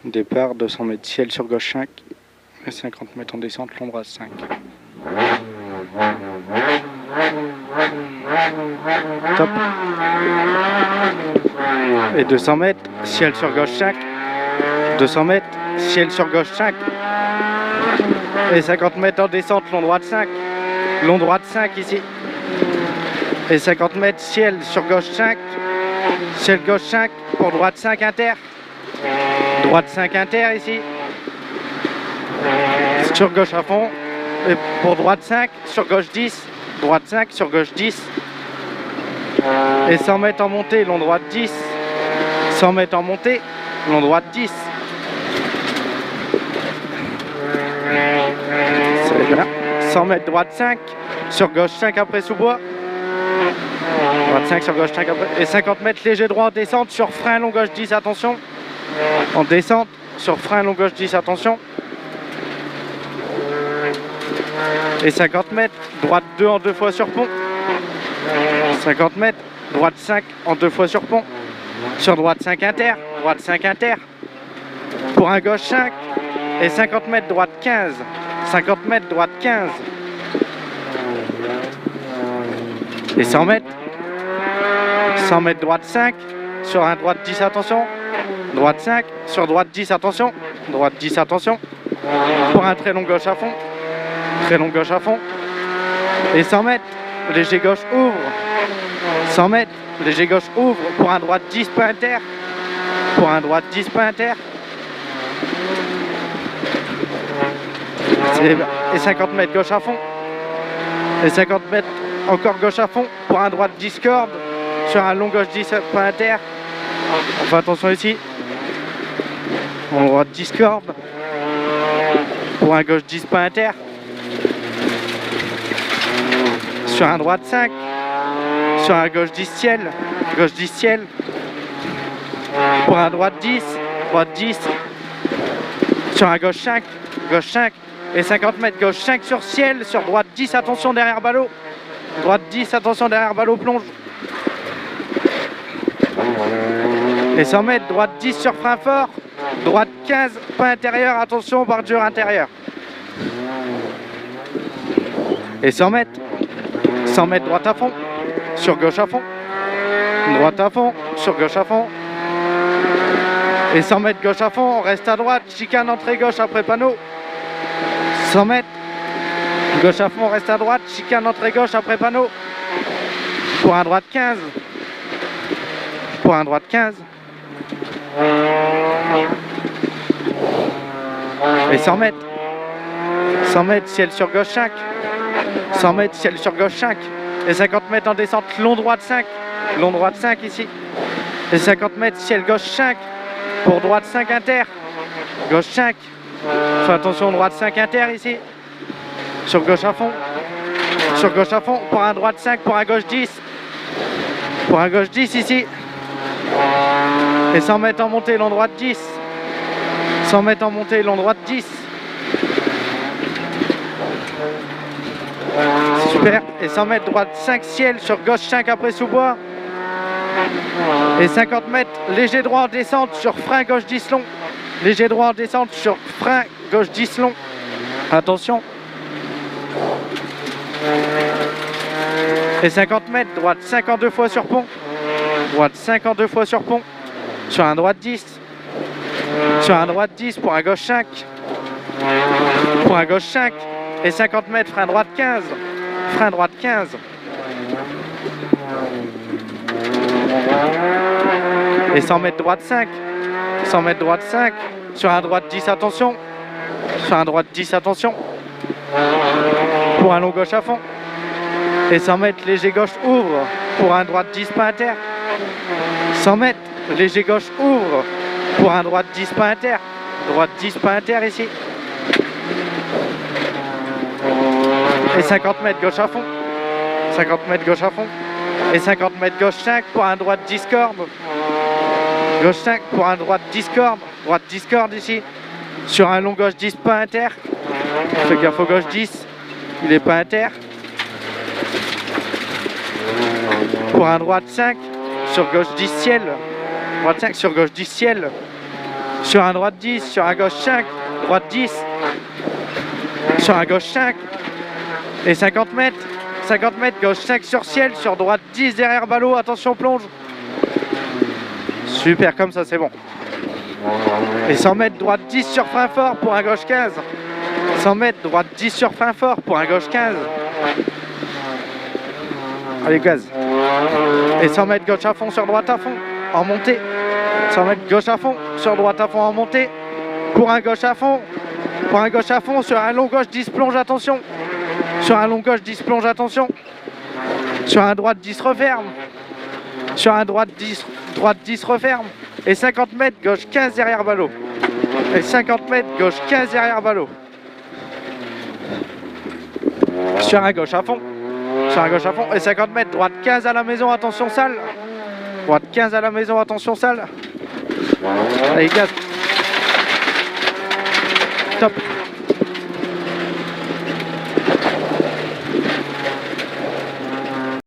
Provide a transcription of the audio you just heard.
Départ, 200 mètres ciel sur gauche 5 et 50 mètres en descente, long droite 5. Top. Et 200 mètres, ciel sur gauche 5. 200 mètres, ciel sur gauche 5. Et 50 mètres en descente, long droite 5. Long droite 5 ici. Et 50 mètres, ciel sur gauche 5. Ciel gauche 5 pour droite 5 inter. Droite 5 inter ici. Sur gauche à fond. Et pour droite 5, sur gauche 10. Droite 5, sur gauche 10. Et 100 mètres en montée, long droite 10. 100 mètres en montée, long droite 10. C'est bien. 100 mètres droite 5, sur gauche 5 après sous-bois. Droite 5 sur gauche 5 après. Et 50 mètres léger droit en descente sur frein long gauche 10, attention. En descente sur frein long gauche 10, attention. Et 50 mètres, droite 2 en 2 fois sur pont. 50 mètres, droite 5 en 2 fois sur pont. Sur droite 5 inter, droite 5 inter. Pour un gauche 5. Et 50 mètres, droite 15. 50 mètres, droite 15. Et 100 mètres. 100 mètres, droite 5. Sur un droite 10, attention. Droite 5. Sur droite 10, attention. Droite 10, attention. Pour un très long gauche à fond. Très long gauche à fond. Et 100 mètres, léger gauche ouvre. 100 mètres, léger gauche ouvre. Pour un droite 10, pas inter. Pour un droite 10, pas inter. Et 50 mètres gauche à fond. Et 50 mètres encore gauche à fond. Pour un droite 10 corde. Sur un long gauche 10, pas inter. On fait attention ici. On droite 10 corde. Pour un gauche 10, pas inter. Sur un droite 5. Sur un gauche 10 ciel. Gauche 10 ciel. Pour un droite 10. Droite 10. Sur un gauche 5. Gauche 5. Et 50 mètres gauche 5 sur ciel. Sur droite 10, attention derrière ballot. Droite 10, attention derrière ballot, plonge. Et 100 mètres, droite 10 sur frein fort. Droite 15, pas intérieur, attention, bordure intérieure. Et 100 mètres. 100 mètres, droite à fond. Sur gauche à fond. Droite à fond, sur gauche à fond. Et 100 mètres, gauche à fond, on reste à droite. Chicane, entrée gauche après panneau. 100 mètres. Gauche à fond, on reste à droite. Chicane, entrée gauche après panneau. Pour un droite 15. Pour un droite 15. Et 100 mètres. 100 mètres, ciel sur gauche 5. 100 mètres, ciel sur gauche 5. Et 50 mètres en descente, long droite 5. Long droite 5 ici. Et 50 mètres, ciel gauche 5. Pour droite 5 inter. Gauche 5. Fais attention, droite 5 inter ici. Sur gauche à fond. Sur gauche à fond. Pour un droite 5, pour un gauche 10. Pour un gauche 10 ici. Et 100 mètres en montée, long droite 10. 100 mètres en montée, long droite 10. Super. Et 100 mètres, droite 5 ciel sur gauche 5 après sous-bois. Et 50 mètres, léger droit en descente sur frein gauche 10 long. Léger droit en descente sur frein gauche 10 long. Attention. Et 50 mètres, droite 5 en 2 fois sur pont. Droite 5 en 2 fois sur pont. Sur un droite 10. Sur un droite 10 pour un gauche 5. Pour un gauche 5. Et 50 mètres, frein droite 15. Frein droite 15. Et 100 mètres droite 5. 100 mètres droite 5. Sur un droite 10, attention. Sur un droite 10, attention. Pour un long gauche à fond. Et 100 mètres, léger gauche ouvre. Pour un droite 10, pas inter. 100 mètres, léger gauche ouvre. Pour un droite 10, pas inter. Droite 10, pas inter ici. Et 50 mètres, gauche à fond. 50 mètres, gauche à fond. Et 50 mètres, gauche 5 pour un droite 10 cordes. Gauche 5 pour un droite 10 cordes. Droite 10 cordes ici. Sur un long gauche 10, pas inter. Fais gaffe au gauche 10. Il est pas inter. Pour un droite 5 sur gauche 10 ciel. Droite 5 sur gauche 10 ciel. Sur un droite 10, sur un gauche 5, droite 10. Sur un gauche 5. Et 50 mètres. 50 mètres, gauche 5 sur ciel, sur droite 10 derrière ballot, attention plonge. Super, comme ça c'est bon. Et 100 mètres, droite 10 sur frein fort pour un gauche 15. 100 mètres, droite 10 sur frein fort pour un gauche 15. Allez, gaz. Et 100 mètres, gauche à fond sur droite à fond, en montée. 100 mètres, gauche à fond, sur droite à fond, en montée. Pour un gauche à fond. Pour un gauche à fond, sur un long gauche 10 plonge, attention. Sur un long gauche 10 plonge, attention. Sur un droite 10 referme. Sur un droite 10 referme. Et 50 mètres, gauche 15 derrière ballot. Et 50 mètres, gauche 15 derrière ballot. Sur un gauche à fond. Sur un gauche à fond. Et 50 mètres, droite 15 à la maison, attention salle. Droite 15 à la maison, attention salle. Allez, gaz. Top.